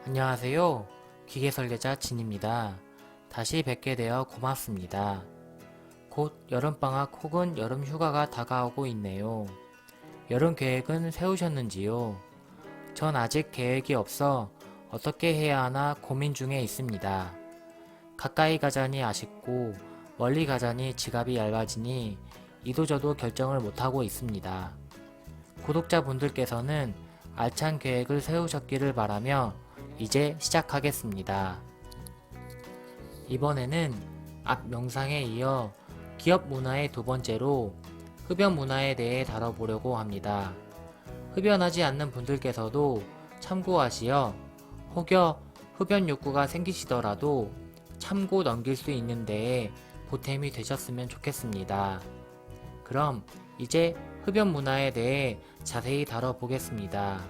안녕하세요. 기계설계자 진입니다. 다시 뵙게 되어 고맙습니다. 곧 여름방학 혹은 여름휴가가 다가오고 있네요. 여름 계획은 세우셨는지요? 전 아직 계획이 없어 어떻게 해야 하나 고민 중에 있습니다. 가까이 가자니 아쉽고 멀리 가자니 지갑이 얇아지니 이도저도 결정을 못하고 있습니다. 구독자분들께서는 알찬 계획을 세우셨기를 바라며 이제 시작하겠습니다. 이번에는 앞 영상에 이어 기업 문화의 두 번째로 흡연 문화에 대해 다뤄보려고 합니다. 흡연하지 않는 분들께서도 참고하시어 혹여 흡연 욕구가 생기시더라도 참고 넘길 수 있는 데에 보탬이 되셨으면 좋겠습니다. 그럼 이제 흡연 문화에 대해 자세히 다뤄보겠습니다.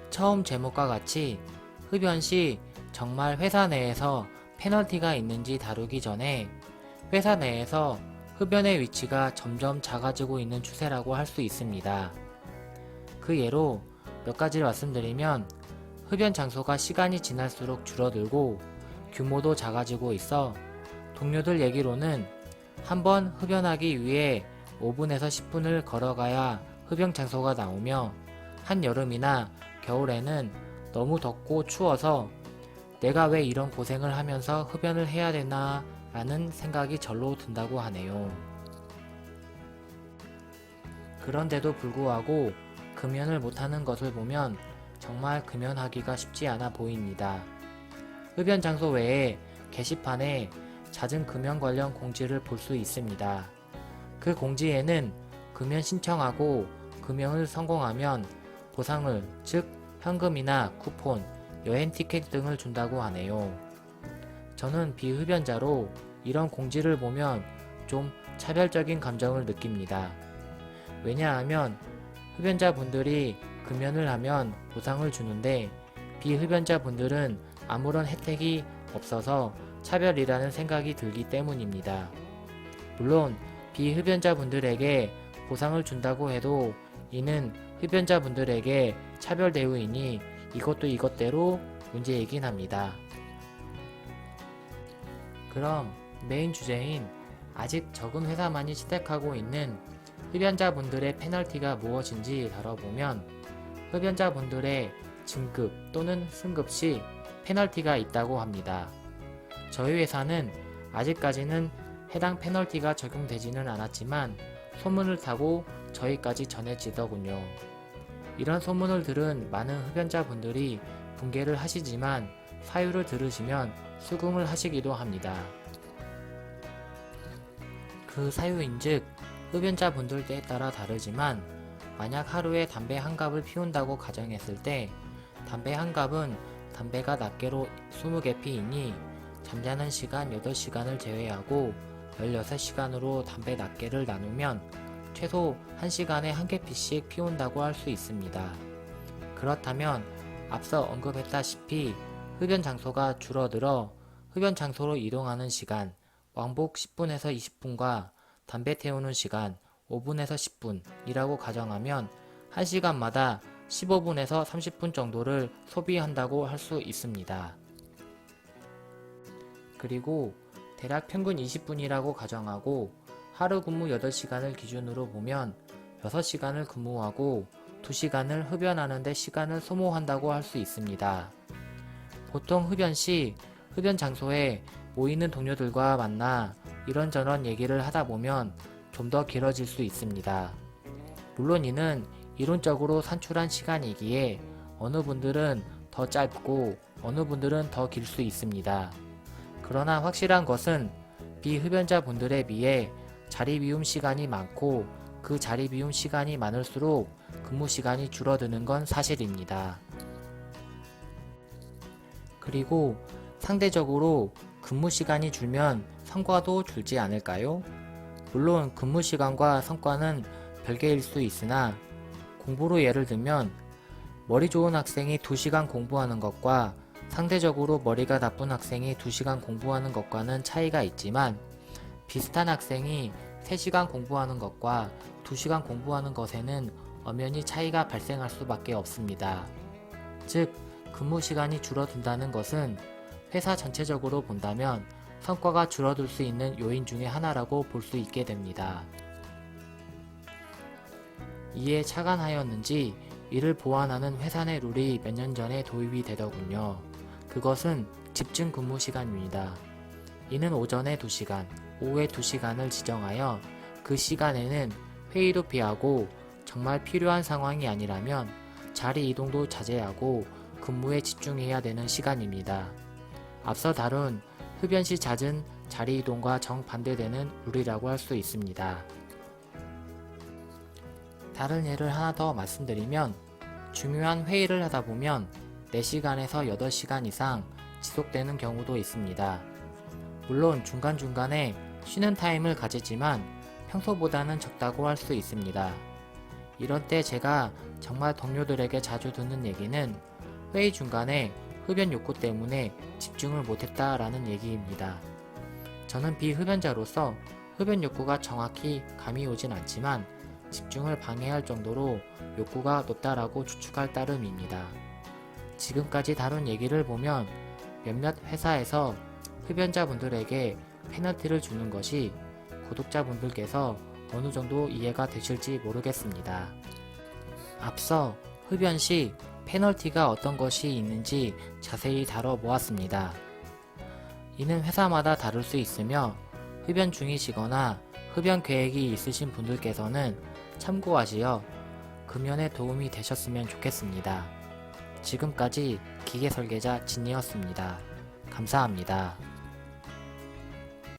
처음 제목과 같이 흡연 시 정말 회사 내에서 페널티가 있는지 다루기 전에 회사 내에서 흡연의 위치가 점점 작아지고 있는 추세라고 할 수 있습니다. 그 예로 몇 가지를 말씀드리면 흡연 장소가 시간이 지날수록 줄어들고 규모도 작아지고 있어 동료들 얘기로는 한번 흡연하기 위해 5분에서 10분을 걸어가야 흡연 장소가 나오며 한여름이나 겨울에는 너무 덥고 추워서 내가 왜 이런 고생을 하면서 흡연을 해야 되나 라는 생각이 절로 든다고 하네요. 그런데도 불구하고 금연을 못하는 것을 보면 정말 금연하기가 쉽지 않아 보입니다. 흡연 장소 외에 게시판에 잦은 금연 관련 공지를 볼 수 있습니다. 그 공지에는 금연 신청하고 금연을 성공하면 보상을, 즉 현금이나 쿠폰, 여행 티켓 등을 준다고 하네요. 저는 비흡연자로 이런 공지를 보면 좀 차별적인 감정을 느낍니다. 왜냐하면 흡연자분들이 금연을 하면 보상을 주는데 비흡연자분들은 아무런 혜택이 없어서 차별이라는 생각이 들기 때문입니다. 물론 비흡연자분들에게 보상을 준다고 해도 이는 흡연자분들에게 차별 대우이니 이것도 이것대로 문제이긴 합니다. 그럼 메인 주제인 아직 적은 회사만이 시작하고 있는 흡연자분들의 페널티가 무엇인지 다뤄보면 흡연자분들의 진급 또는 승급 시 페널티가 있다고 합니다. 저희 회사는 아직까지는 해당 페널티가 적용되지는 않았지만 소문을 타고 저희까지 전해지더군요. 이런 소문을 들은 많은 흡연자분들이 분개를 하시지만 사유를 들으시면 수긍을 하시기도 합니다. 그 사유인즉 흡연자분들에 따라 다르지만 만약 하루에 담배 한 갑을 피운다고 가정했을 때 담배 한 갑은 담배가 낱개로 20개 피이니 잠자는 시간 8시간을 제외하고 16시간으로 담배 낱개를 나누면 최소 1시간에 1개 피씩 피운다고 할 수 있습니다. 그렇다면 앞서 언급했다시피 흡연 장소가 줄어들어 흡연 장소로 이동하는 시간 왕복 10분에서 20분과 담배 태우는 시간 5분에서 10분이라고 가정하면 1시간마다 15분에서 30분 정도를 소비한다고 할 수 있습니다. 그리고 대략 평균 20분이라고 가정하고 하루 근무 8시간을 기준으로 보면 6시간을 근무하고 2시간을 흡연하는 데 시간을 소모한다고 할 수 있습니다. 보통 흡연 시 흡연 장소에 모이는 동료들과 만나 이런저런 얘기를 하다 보면 좀 더 길어질 수 있습니다. 물론 이는 이론적으로 산출한 시간이기에 어느 분들은 더 짧고 어느 분들은 더 길 수 있습니다. 그러나 확실한 것은 비흡연자 분들에 비해 자리 비움 시간이 많고 그 자리 비움 시간이 많을수록 근무 시간이 줄어드는 건 사실입니다. 그리고 상대적으로 근무 시간이 줄면 성과도 줄지 않을까요? 물론 근무 시간과 성과는 별개일 수 있으나 공부로 예를 들면 머리 좋은 학생이 2시간 공부하는 것과 상대적으로 머리가 나쁜 학생이 2시간 공부하는 것과는 차이가 있지만 비슷한 학생이 3시간 공부하는 것과 2시간 공부하는 것에는 엄연히 차이가 발생할 수밖에 없습니다. 즉, 근무 시간이 줄어든다는 것은 회사 전체적으로 본다면 성과가 줄어들 수 있는 요인 중에 하나라고 볼 수 있게 됩니다. 이에 착안하였는지 이를 보완하는 회사 내 룰이 몇 년 전에 도입이 되더군요. 그것은 집중 근무 시간입니다. 이는 오전에 2시간, 오후에 2시간을 지정하여 그 시간에는 회의도 피하고 정말 필요한 상황이 아니라면 자리 이동도 자제하고 근무에 집중해야 되는 시간입니다. 앞서 다룬 흡연 시 잦은 자리 이동과 정반대되는 룰이라고 할 수 있습니다. 다른 예를 하나 더 말씀드리면 중요한 회의를 하다 보면 4시간에서 8시간 이상 지속되는 경우도 있습니다. 물론 중간중간에 쉬는 타임을 가지지만 평소보다는 적다고 할 수 있습니다. 이런 때 제가 정말 동료들에게 자주 듣는 얘기는 회의 중간에 흡연 욕구 때문에 집중을 못했다라는 얘기입니다. 저는 비흡연자로서 흡연 욕구가 정확히 감이 오진 않지만 집중을 방해할 정도로 욕구가 높다라고 추측할 따름입니다. 지금까지 다룬 얘기를 보면 몇몇 회사에서 흡연자분들에게 페널티를 주는 것이 구독자분들께서 어느 정도 이해가 되실지 모르겠습니다. 앞서 흡연 시 페널티가 어떤 것이 있는지 자세히 다뤄보았습니다. 이는 회사마다 다를 수 있으며 흡연 중이시거나 흡연 계획이 있으신 분들께서는 참고하시어 금연에 도움이 되셨으면 좋겠습니다. 지금까지 기계설계자 진이었습니다. 감사합니다.